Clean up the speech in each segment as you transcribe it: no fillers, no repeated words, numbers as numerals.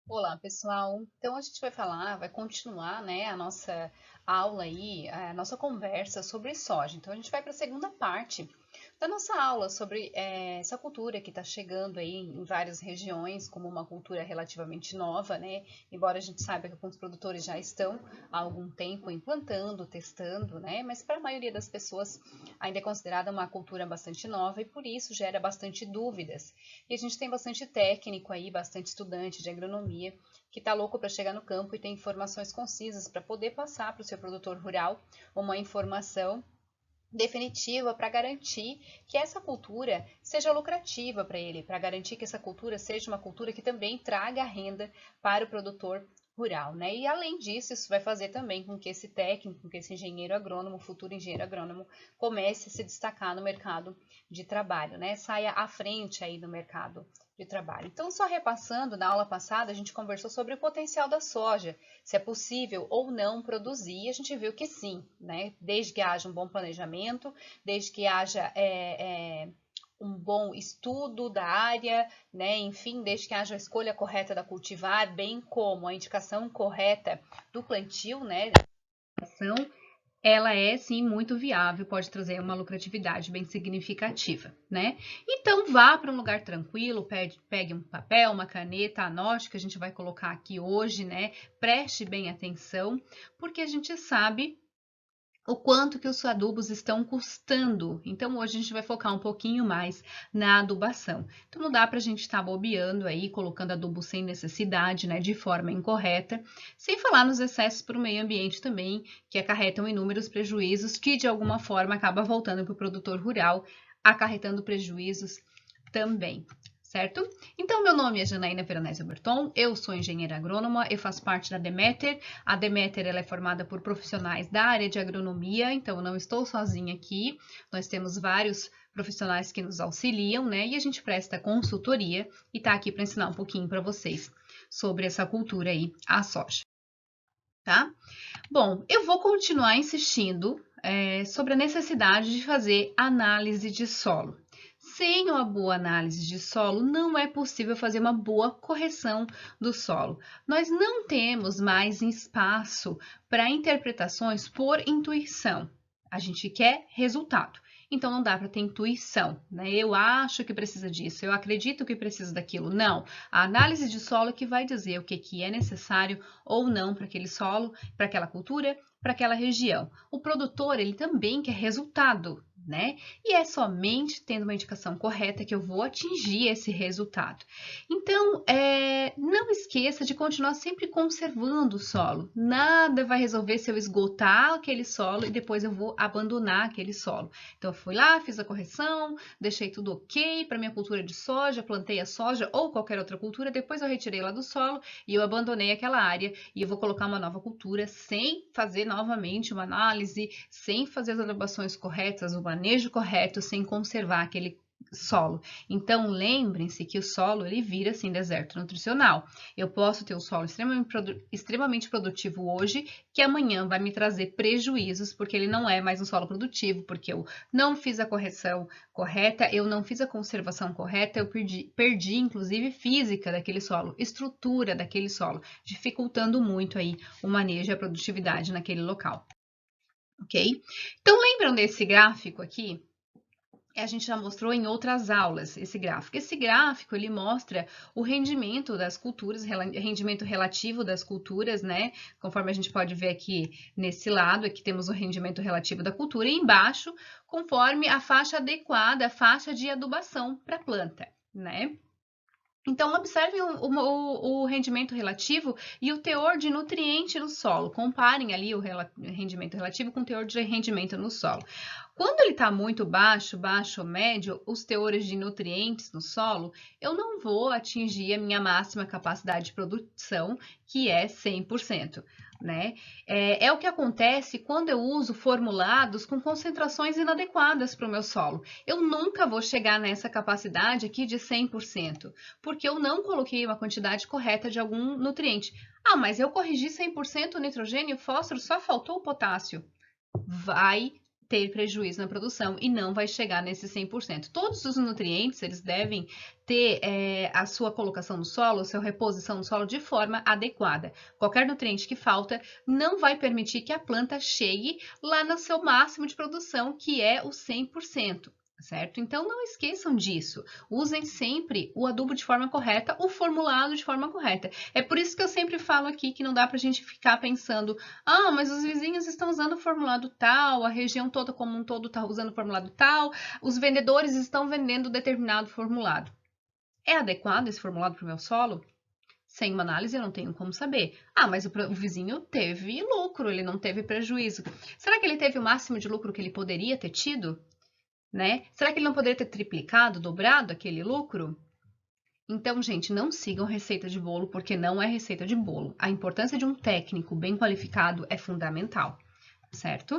Olá, pessoal. Então a gente vai continuar, né, a nossa aula aí, a nossa conversa sobre soja. Então a gente vai para a segunda parte da nossa aula sobre essa cultura que está chegando aí em várias regiões como uma cultura relativamente nova, né? Embora a gente saiba que alguns produtores já estão há algum tempo implantando, testando, né? Mas para a maioria das pessoas ainda é considerada uma cultura bastante nova e por isso gera bastante dúvidas. E a gente tem bastante técnico aí, bastante estudante de agronomia que está louco para chegar no campo e ter informações concisas para poder passar para o seu produtor rural uma informação definitiva para garantir que essa cultura seja lucrativa para ele, para garantir que essa cultura seja uma cultura que também traga renda para o produtor rural, né? E além disso, isso vai fazer também com que esse técnico, com que esse engenheiro agrônomo, futuro engenheiro agrônomo, comece a se destacar no mercado de trabalho, né? Saia à frente aí no mercado de trabalho. Então, só repassando, na aula passada a gente conversou sobre o potencial da soja, se é possível ou não produzir, a gente viu que sim, né? Desde que haja um bom planejamento, desde que haja um bom estudo da área, né? Enfim, desde que haja a escolha correta da cultivar, bem como a indicação correta do plantio, né? Ela é sim muito viável, pode trazer uma lucratividade bem significativa, né? Então vá para um lugar tranquilo, pegue um papel, uma caneta, anote que a gente vai colocar aqui hoje, né? Preste bem atenção, porque a gente sabe o quanto que os adubos estão custando. Então, hoje a gente vai focar um pouquinho mais na adubação. Então, não dá para a gente estar bobeando aí, colocando adubo sem necessidade, né, de forma incorreta, sem falar nos excessos para o meio ambiente também, que acarretam inúmeros prejuízos, que de alguma forma acaba voltando para o produtor rural, acarretando prejuízos também. Certo? Então, meu nome é Janaína Veronese Berton, eu sou engenheira agrônoma, eu faço parte da Demeter. A Demeter ela é formada por profissionais da área de agronomia, então eu não estou sozinha aqui, nós temos vários profissionais que nos auxiliam, né? E a gente presta consultoria e está aqui para ensinar um pouquinho para vocês sobre essa cultura aí, a soja, tá? Bom, eu vou continuar insistindo sobre a necessidade de fazer análise de solo. Sem uma boa análise de solo, não é possível fazer uma boa correção do solo. Nós não temos mais espaço para interpretações por intuição. A gente quer resultado. Então não dá para ter intuição, né? Eu acho que precisa disso, eu acredito que precisa daquilo. Não. A análise de solo que vai dizer o que é necessário ou não para aquele solo, para aquela cultura, para aquela região. O produtor, ele também quer resultado, né? E é somente tendo uma indicação correta que eu vou atingir esse resultado. Então, não esqueça de continuar sempre conservando o solo. Nada vai resolver se eu esgotar aquele solo e depois eu vou abandonar aquele solo. Então, eu fui lá, fiz a correção, deixei tudo ok para minha cultura de soja, plantei a soja ou qualquer outra cultura, depois eu retirei lá do solo e eu abandonei aquela área e eu vou colocar uma nova cultura sem fazer novamente uma análise, sem fazer as adubações corretas, o manejo correto, sem conservar aquele solo. Então lembrem-se que o solo ele vira assim deserto nutricional. Eu posso ter o solo extremamente produtivo hoje, que amanhã vai me trazer prejuízos, porque ele não é mais um solo produtivo, porque eu não fiz a correção correta, eu não fiz a conservação correta, eu perdi inclusive física daquele solo, estrutura daquele solo, dificultando muito aí o manejo e a produtividade naquele local. Ok? Então lembram desse gráfico aqui? A gente já mostrou em outras aulas esse gráfico. Esse gráfico ele mostra o rendimento das culturas, rendimento relativo das culturas, né? Conforme a gente pode ver aqui nesse lado, aqui temos o rendimento relativo da cultura e embaixo, conforme a faixa adequada, a faixa de adubação para a planta, né? Então, observem o rendimento relativo e o teor de nutriente no solo. Comparem ali o rendimento relativo com o teor de rendimento no solo. Quando ele está muito baixo, baixo ou médio, os teores de nutrientes no solo, eu não vou atingir a minha máxima capacidade de produção, que é 100%. Né? É o que acontece quando eu uso formulados com concentrações inadequadas para o meu solo. Eu nunca vou chegar nessa capacidade aqui de 100%, porque eu não coloquei uma quantidade correta de algum nutriente. Ah, mas eu corrigi 100% o nitrogênio e o fósforo, só faltou o potássio. Vai ter prejuízo na produção e não vai chegar nesse 100%. Todos os nutrientes, eles devem ter a sua colocação no solo, a sua reposição no solo de forma adequada. Qualquer nutriente que falta não vai permitir que a planta chegue lá no seu máximo de produção, que é o 100%. Certo? Então não esqueçam disso. Usem sempre o adubo de forma correta, o formulado de forma correta. É por isso que eu sempre falo aqui que não dá pra gente ficar pensando: ah, mas os vizinhos estão usando o formulado tal, a região toda como um todo está usando o formulado tal, os vendedores estão vendendo determinado formulado. É adequado esse formulado para o meu solo? Sem uma análise eu não tenho como saber. Ah, mas o vizinho teve lucro, ele não teve prejuízo. Será que ele teve o máximo de lucro que ele poderia ter tido? Né? Será que ele não poderia ter triplicado, dobrado aquele lucro? Então, gente, não sigam receita de bolo, porque não é receita de bolo. A importância de um técnico bem qualificado é fundamental, certo?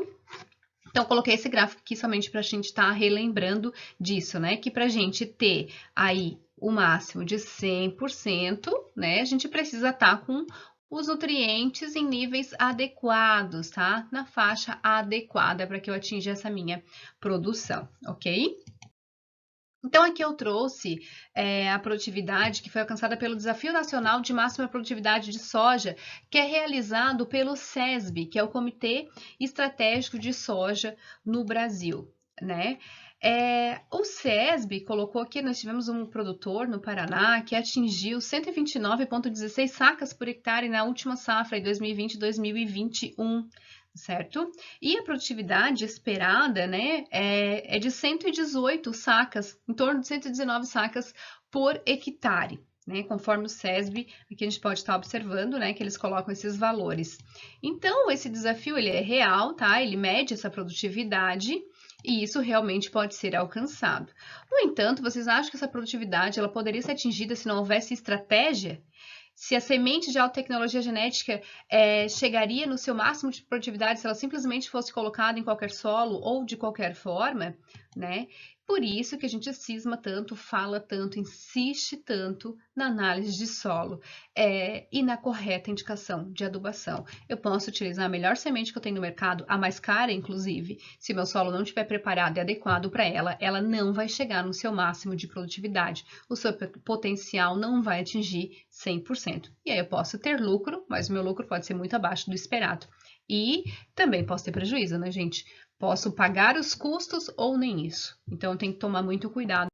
Então, eu coloquei esse gráfico aqui somente para a gente estar relembrando disso, né? Que para a gente ter aí o máximo de 100%, né? A gente precisa estar com os nutrientes em níveis adequados, tá? Na faixa adequada para que eu atinja essa minha produção, ok? Então, aqui eu trouxe a produtividade que foi alcançada pelo Desafio Nacional de Máxima Produtividade de Soja, que é realizado pelo SESB, que é o Comitê Estratégico de Soja no Brasil, né? O SESB colocou aqui, nós tivemos um produtor no Paraná que atingiu 129,16 sacas por hectare na última safra, em 2020 e 2021. Certo? E a produtividade esperada, né, é de 118 sacas, em torno de 119 sacas por hectare, né, conforme o SESB, aqui a gente pode estar observando, né, que eles colocam esses valores. Então, esse desafio, ele é real, tá? Ele mede essa produtividade e isso realmente pode ser alcançado. No entanto, vocês acham que essa produtividade, ela poderia ser atingida se não houvesse estratégia? Se a semente de alta tecnologia genética chegaria no seu máximo de produtividade se ela simplesmente fosse colocada em qualquer solo ou de qualquer forma, né? Por isso que a gente cisma tanto, fala tanto, insiste tanto na análise de solo e na correta indicação de adubação. Eu posso utilizar a melhor semente que eu tenho no mercado, a mais cara, inclusive. Se meu solo não estiver preparado e adequado para ela, ela não vai chegar no seu máximo de produtividade. O seu potencial não vai atingir 100%. E aí eu posso ter lucro, mas o meu lucro pode ser muito abaixo do esperado. E também posso ter prejuízo, né, gente? Posso pagar os custos ou nem isso. Então, eu tenho que tomar muito cuidado.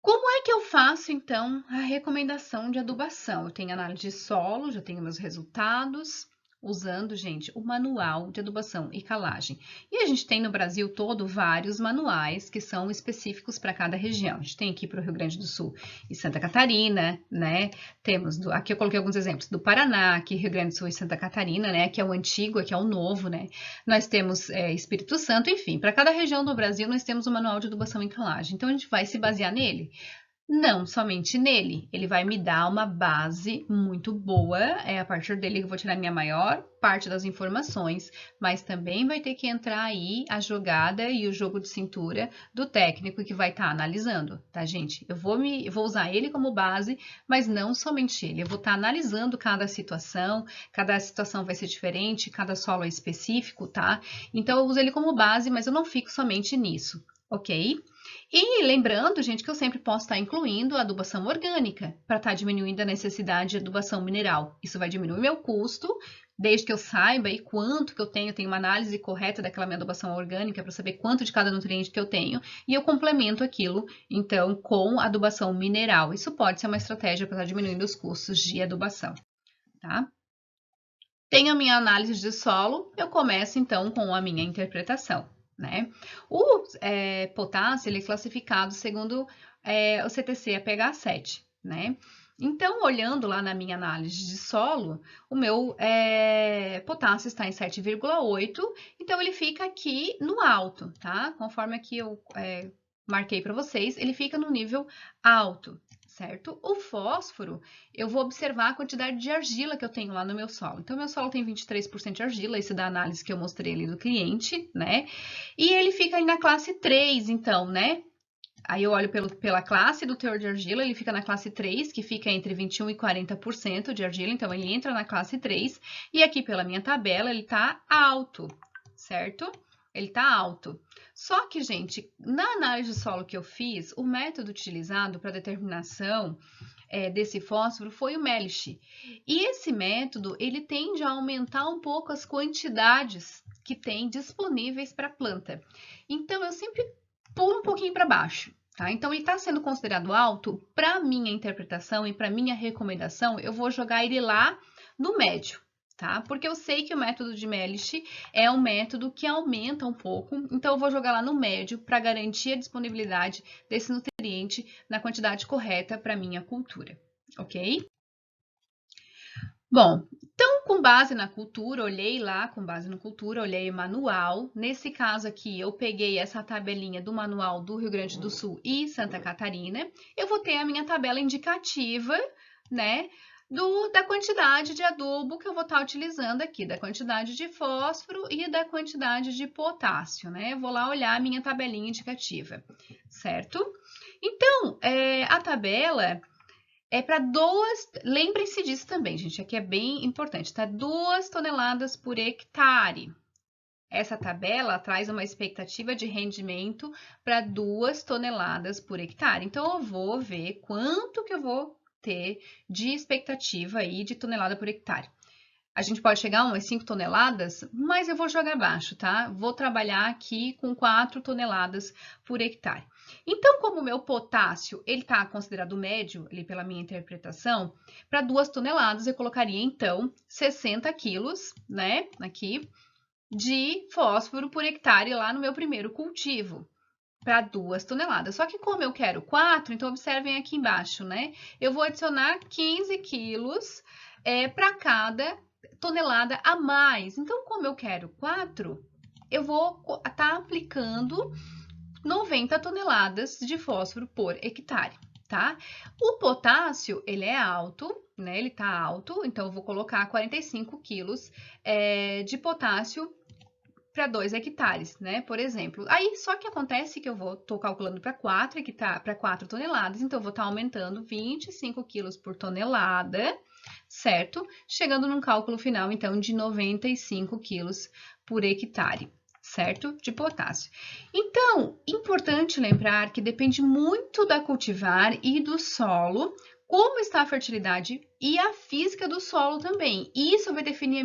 Como é que eu faço, então, a recomendação de adubação? Eu tenho análise de solo, já tenho meus resultados, usando, gente, o manual de adubação e calagem. E a gente tem no Brasil todo vários manuais que são específicos para cada região. A gente tem aqui para o Rio Grande do Sul e Santa Catarina, né? Temos, aqui eu coloquei alguns exemplos, do Paraná, aqui Rio Grande do Sul e Santa Catarina, né? Que é o antigo, aqui é o novo, né? Nós temos Espírito Santo, enfim, para cada região do Brasil nós temos um manual de adubação e calagem. Então a gente vai se basear nele? Não somente nele, ele vai me dar uma base muito boa, é a partir dele que eu vou tirar minha maior parte das informações, mas também vai ter que entrar aí a jogada e o jogo de cintura do técnico que vai estar analisando, tá, gente? Eu vou usar ele como base, mas não somente ele, eu vou estar analisando cada situação vai ser diferente, cada solo é específico, tá? Então eu uso ele como base, mas eu não fico somente nisso, ok? E lembrando, gente, que eu sempre posso estar incluindo a adubação orgânica para estar diminuindo a necessidade de adubação mineral. Isso vai diminuir meu custo, desde que eu saiba aí quanto que eu tenho uma análise correta daquela minha adubação orgânica para saber quanto de cada nutriente que eu tenho, e eu complemento aquilo, então, com adubação mineral. Isso pode ser uma estratégia para estar diminuindo os custos de adubação, tá? Tenho a minha análise de solo, eu começo então com a minha interpretação. Né? O potássio ele é classificado segundo o CTC APH7, né? Então, olhando lá na minha análise de solo, o meu potássio está em 7,8, então ele fica aqui no alto, tá? Conforme aqui eu marquei para vocês, ele fica no nível alto, certo? O fósforo, eu vou observar a quantidade de argila que eu tenho lá no meu solo. Então, meu solo tem 23% de argila, esse da análise que eu mostrei ali do cliente, né? E ele fica aí na classe 3, então, né? Aí eu olho pela classe do teor de argila, ele fica na classe 3, que fica entre 21% e 40% de argila, então ele entra na classe 3. E aqui pela minha tabela, ele tá alto, certo? Ele tá alto. Só que, gente, na análise de solo que eu fiz, o método utilizado para determinação desse fósforo foi o Melish. E esse método, ele tende a aumentar um pouco as quantidades que tem disponíveis para a planta. Então, eu sempre pulo um pouquinho para baixo. Tá? Então, ele está sendo considerado alto, para minha interpretação e para minha recomendação, eu vou jogar ele lá no médio. Tá? Porque eu sei que o método de Melish é um método que aumenta um pouco, então eu vou jogar lá no médio para garantir a disponibilidade desse nutriente na quantidade correta para minha cultura, ok? Bom, então com base na cultura, olhei lá com base na cultura, olhei o manual. Nesse caso aqui, eu peguei essa tabelinha do manual do Rio Grande do Sul e Santa Catarina. Eu vou ter a minha tabela indicativa, né? Da quantidade de adubo que eu vou estar utilizando aqui, da quantidade de fósforo e da quantidade de potássio, né? Eu vou lá olhar a minha tabelinha indicativa, certo? Então, a tabela é para lembrem-se disso também, gente, aqui é bem importante, tá? 2 toneladas por hectare. Essa tabela traz uma expectativa de rendimento para 2 toneladas por hectare. Então, eu vou ver quanto que eu vou ter de expectativa aí de tonelada por hectare. A gente pode chegar a umas 5 toneladas, mas eu vou jogar abaixo, tá? Vou trabalhar aqui com 4 toneladas por hectare. Então, como o meu potássio, ele está considerado médio, ali pela minha interpretação, para 2 toneladas eu colocaria, então, 60 quilos, né, aqui, de fósforo por hectare lá no meu primeiro cultivo, para 2 toneladas. Só que como eu quero 4, então observem aqui embaixo, né? Eu vou adicionar 15 quilos para cada tonelada a mais. Então, como eu quero 4, eu vou estar aplicando 90 toneladas de fósforo por hectare, tá? O potássio, ele é alto, né? Ele tá alto, então eu vou colocar 45 quilos de potássio para 2 hectares, né? Por exemplo. Aí, só que acontece que tô calculando para 4 toneladas, então eu vou estar aumentando 25 quilos por tonelada, certo? Chegando num cálculo final, então, de 95 quilos por hectare, certo? De potássio. Então, importante lembrar que depende muito da cultivar e do solo, como está a fertilidade e a física do solo também. Isso vai definir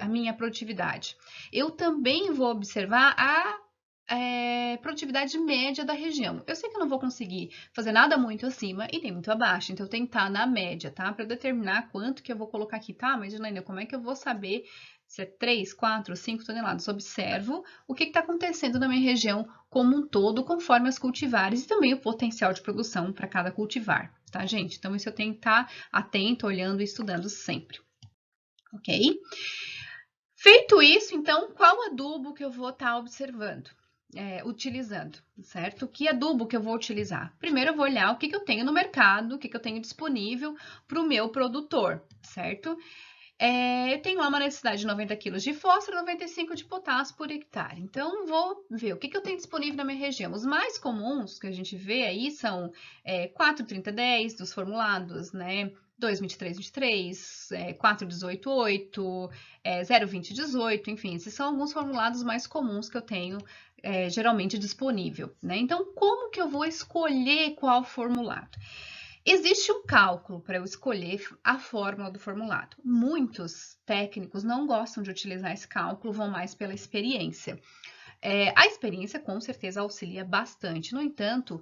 a minha produtividade. Eu também vou observar a produtividade média da região. Eu sei que eu não vou conseguir fazer nada muito acima e nem muito abaixo, então eu tenho que estar na média, tá? Para determinar quanto que eu vou colocar aqui, tá? Mas, Janaína, como é que eu vou saber se é 3, 4, 5 toneladas? Observo o que está acontecendo na minha região como um todo, conforme as cultivares e também o potencial de produção para cada cultivar, tá, gente? Então, isso eu tenho que estar atento, olhando e estudando sempre, ok? Feito isso, então, qual adubo que eu vou estar observando? Utilizando, certo? Que adubo que eu vou utilizar? Primeiro eu vou olhar o que eu tenho no mercado, o que eu tenho disponível para o meu produtor, certo? Eu tenho lá uma necessidade de 90 kg de fósforo e 95 de potássio por hectare. Então, vou ver o que eu tenho disponível na minha região. Os mais comuns que a gente vê aí são 4,30,10 dos formulados, né? 2,23,23, 4,18,8, 0,20,18, enfim, esses são alguns formulados mais comuns que eu tenho geralmente disponível, né? Então, como que eu vou escolher qual formulado? Existe um cálculo para eu escolher a fórmula do formulado. Muitos técnicos não gostam de utilizar esse cálculo, vão mais pela experiência. A experiência, com certeza, auxilia bastante. No entanto,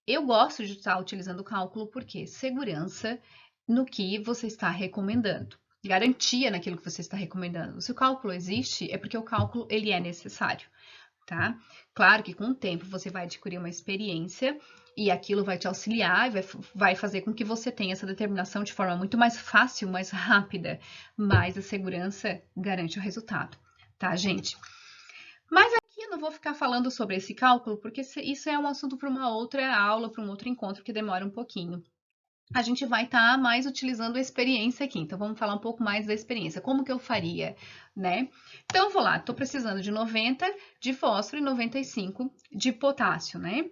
eu gosto de estar utilizando o cálculo porque segurança no que você está recomendando. Garantia naquilo que você está recomendando. Se o cálculo existe, é porque o cálculo ele é necessário, tá? Claro que com o tempo você vai adquirir uma experiência e aquilo vai te auxiliar, vai fazer com que você tenha essa determinação de forma muito mais fácil, mais rápida, mas a segurança garante o resultado, tá, gente? Mas aqui eu não vou ficar falando sobre esse cálculo, porque isso é um assunto para uma outra aula, para um outro encontro que demora um pouquinho. A gente vai estar mais utilizando a experiência aqui. Então, vamos falar um pouco mais da experiência. Como que eu faria, né? Então, eu vou lá, estou precisando de 90 de fósforo e 95 de potássio, né?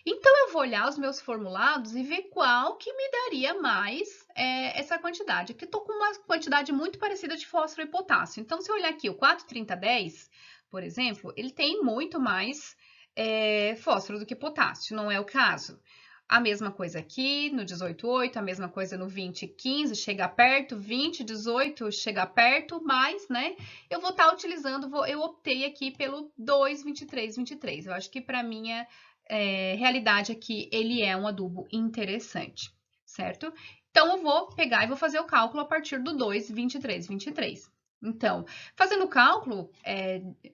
Então, eu vou olhar os meus formulados e ver qual que me daria mais essa quantidade. Aqui estou com uma quantidade muito parecida de fósforo e potássio. Então, se eu olhar aqui o 4,30,10, por exemplo, ele tem muito mais fósforo do que potássio, não é o caso. A mesma coisa aqui no 18,8, a mesma coisa no 20,15, chega perto, 20,18 chega perto, mas, né, eu vou estar utilizando, eu optei aqui pelo 2,23,23. Eu acho que para minha realidade aqui, ele é um adubo interessante, certo? Então, eu vou pegar e vou fazer o cálculo a partir do 2,23,23. Então, fazendo o cálculo,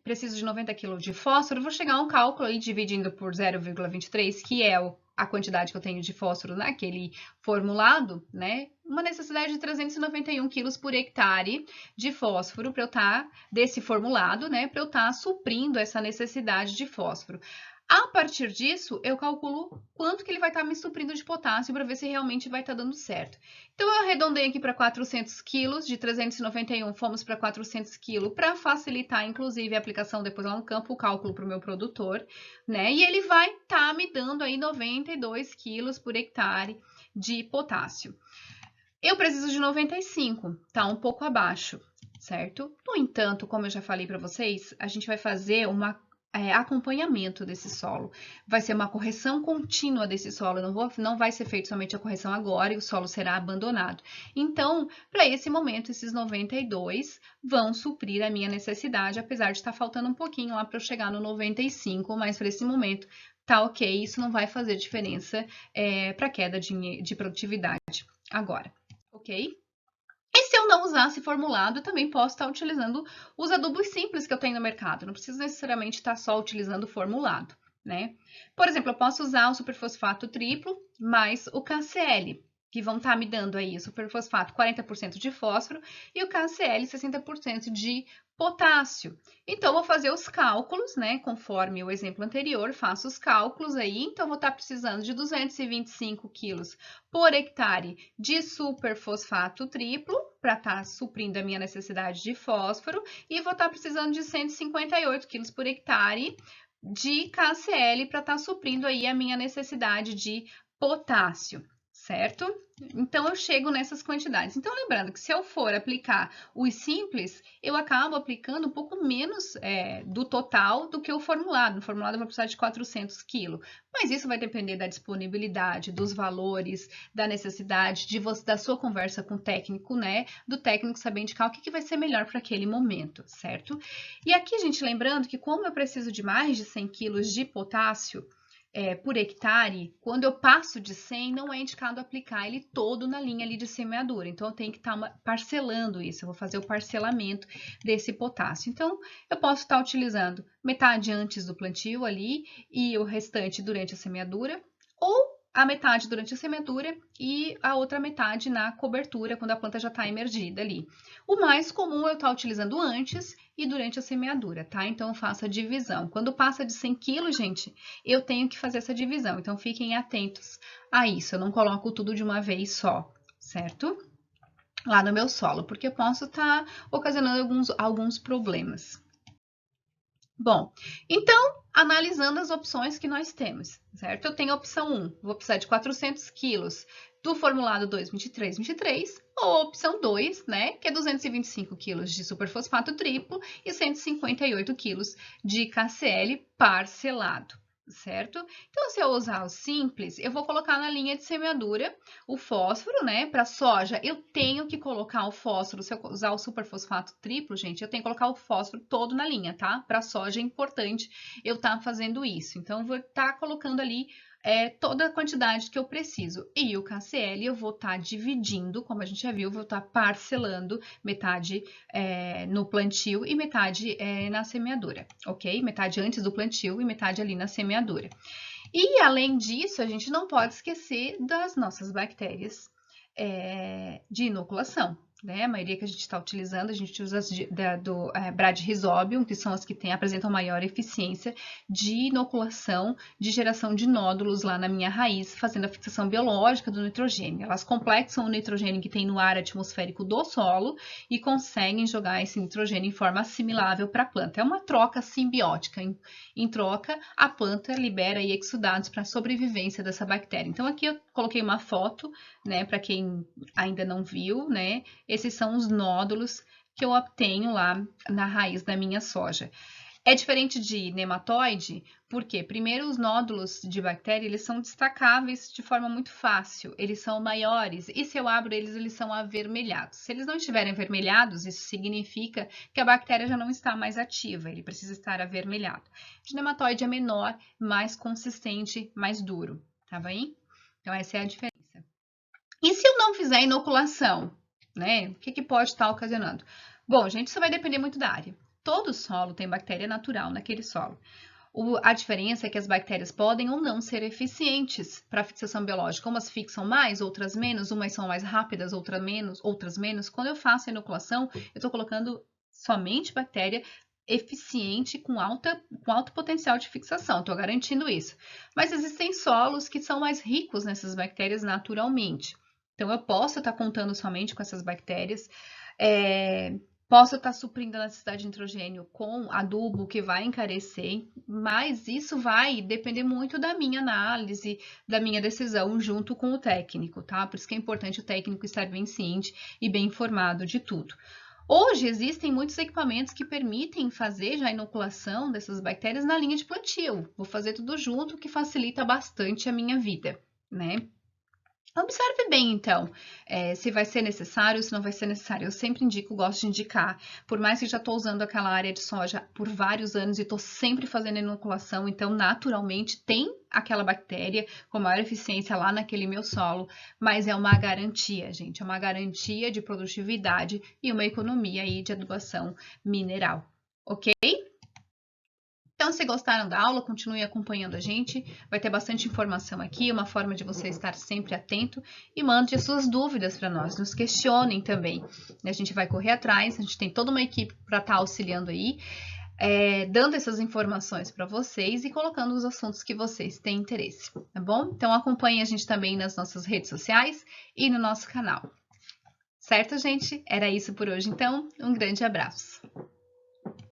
preciso de 90 kg de fósforo, vou chegar a um cálculo aí dividindo por 0,23, que é a quantidade que eu tenho de fósforo naquele formulado, né? Uma necessidade de 391 quilos por hectare de fósforo para eu estar, desse formulado, né? Para eu estar suprindo essa necessidade de fósforo. A partir disso, eu calculo quanto que ele vai estar me suprindo de potássio para ver se realmente vai estar dando certo. Então, eu arredondei aqui para 400 quilos, de 391 fomos para 400 quilos, para facilitar, inclusive, a aplicação depois lá no campo, o cálculo para o meu produtor, né? E ele vai estar me dando aí 92 quilos por hectare de potássio. Eu preciso de 95, tá um pouco abaixo, certo? No entanto, como eu já falei para vocês, a gente vai fazer acompanhamento desse solo. Vai ser uma correção contínua desse solo, não vai ser feito somente a correção agora e o solo será abandonado. Então, para esse momento, esses 92 vão suprir a minha necessidade, apesar de estar faltando um pouquinho lá para eu chegar no 95, mas para esse momento tá ok, isso não vai fazer diferença para queda de produtividade agora, ok? E se eu não usasse formulado, eu também posso estar utilizando os adubos simples que eu tenho no mercado. Não preciso necessariamente estar só utilizando o formulado, né? Por exemplo, eu posso usar o superfosfato triplo mais o KCl, que vão estar me dando aí o superfosfato 40% de fósforo e o KCl 60% de potássio. Então, vou fazer os cálculos, né? Conforme o exemplo anterior, faço os cálculos aí. Então, vou estar precisando de 225 quilos por hectare de superfosfato triplo, para estar suprindo a minha necessidade de fósforo, e vou estar precisando de 158 quilos por hectare de KCl para estar suprindo aí a minha necessidade de potássio, certo? Então, eu chego nessas quantidades. Então, lembrando que se eu for aplicar os simples, eu acabo aplicando um pouco menos do total do que o formulado. No formulado, eu vou precisar de 400 quilos. Mas isso vai depender da disponibilidade, dos valores, da necessidade, da sua conversa com o técnico, né? Do técnico saber indicar o que vai ser melhor para aquele momento, certo? E aqui, gente, lembrando que como eu preciso de mais de 100 quilos de potássio, por hectare, quando eu passo de 100, não é indicado aplicar ele todo na linha ali de semeadura. Então, eu tenho que estar parcelando isso. Eu vou fazer o parcelamento desse potássio. Então, eu posso estar utilizando metade antes do plantio ali e o restante durante a semeadura, ou a metade durante a semeadura e a outra metade na cobertura, quando a planta já está emergida ali. O mais comum é eu estar utilizando antes e durante a semeadura, tá? Então, eu faço a divisão. Quando passa de 100 quilos, gente, eu tenho que fazer essa divisão. Então, fiquem atentos a isso. Eu não coloco tudo de uma vez só, certo? Lá no meu solo, porque eu posso estar ocasionando alguns problemas. Bom, então, analisando as opções que nós temos, certo? Eu tenho a opção 1, vou precisar de 400 quilos do formulado 2,23,23, ou a opção 2, né, que é 225 quilos de superfosfato triplo e 158 quilos de KCl parcelado, certo? Então, se eu usar o simples, eu vou colocar na linha de semeadura o fósforo, né? Para soja, eu tenho que colocar o fósforo. Se eu usar o superfosfato triplo, gente, eu tenho que colocar o fósforo todo na linha, tá? Para soja é importante eu estar fazendo isso. Então, eu vou estar colocando ali toda a quantidade que eu preciso. E o KCl eu vou estar dividindo, como a gente já viu, vou estar parcelando metade no plantio e metade na semeadura, ok? Metade antes do plantio e metade ali na semeadura. E, além disso, a gente não pode esquecer das nossas bactérias de inoculação, né? A maioria que a gente está utilizando, a gente usa as do Bradyrhizobium, que são as que apresentam maior eficiência de inoculação, de geração de nódulos lá na minha raiz, fazendo a fixação biológica do nitrogênio. Elas complexam o nitrogênio que tem no ar atmosférico do solo e conseguem jogar esse nitrogênio em forma assimilável para a planta. É uma troca simbiótica. Em troca, a planta libera aí exudados para a sobrevivência dessa bactéria. Então, aqui eu coloquei uma foto, né, para quem ainda não viu, né? Esses são os nódulos que eu obtenho lá na raiz da minha soja. É diferente de nematóide, porque primeiro os nódulos de bactéria, eles são destacáveis de forma muito fácil, eles são maiores, e se eu abro eles, eles são avermelhados. Se eles não estiverem avermelhados, isso significa que a bactéria já não está mais ativa, ele precisa estar avermelhado. De nematóide é menor, mais consistente, mais duro, tá bem? Então essa é a diferença. E se eu não fizer inoculação, né? O que pode estar ocasionando? Bom, gente, isso vai depender muito da área. Todo solo tem bactéria natural naquele solo. A diferença é que as bactérias podem ou não ser eficientes para a fixação biológica. Umas fixam mais, outras menos, umas são mais rápidas, outras menos. Quando eu faço a inoculação, eu estou colocando somente bactéria eficiente com alto potencial de fixação, estou garantindo isso. Mas existem solos que são mais ricos nessas bactérias naturalmente. Então, eu posso estar contando somente com essas bactérias, posso estar suprindo a necessidade de nitrogênio com adubo que vai encarecer, mas isso vai depender muito da minha análise, da minha decisão junto com o técnico, tá? Por isso que é importante o técnico estar bem ciente e bem informado de tudo. Hoje existem muitos equipamentos que permitem fazer já a inoculação dessas bactérias na linha de plantio. Vou fazer tudo junto, que facilita bastante a minha vida, né? Observe bem, então, se vai ser necessário ou se não vai ser necessário. Eu sempre gosto de indicar, por mais que já estou usando aquela área de soja por vários anos e estou sempre fazendo inoculação, então, naturalmente, tem aquela bactéria com maior eficiência lá naquele meu solo, mas é uma garantia, gente, é uma garantia de produtividade e uma economia aí de adubação mineral, ok? Então, se gostaram da aula, continue acompanhando a gente. Vai ter bastante informação aqui, uma forma de você estar sempre atento. E mande as suas dúvidas para nós, nos questionem também. A gente vai correr atrás, a gente tem toda uma equipe para estar auxiliando aí, dando essas informações para vocês e colocando os assuntos que vocês têm interesse, tá bom? Então, acompanhe a gente também nas nossas redes sociais e no nosso canal. Certo, gente? Era isso por hoje, então. Um grande abraço.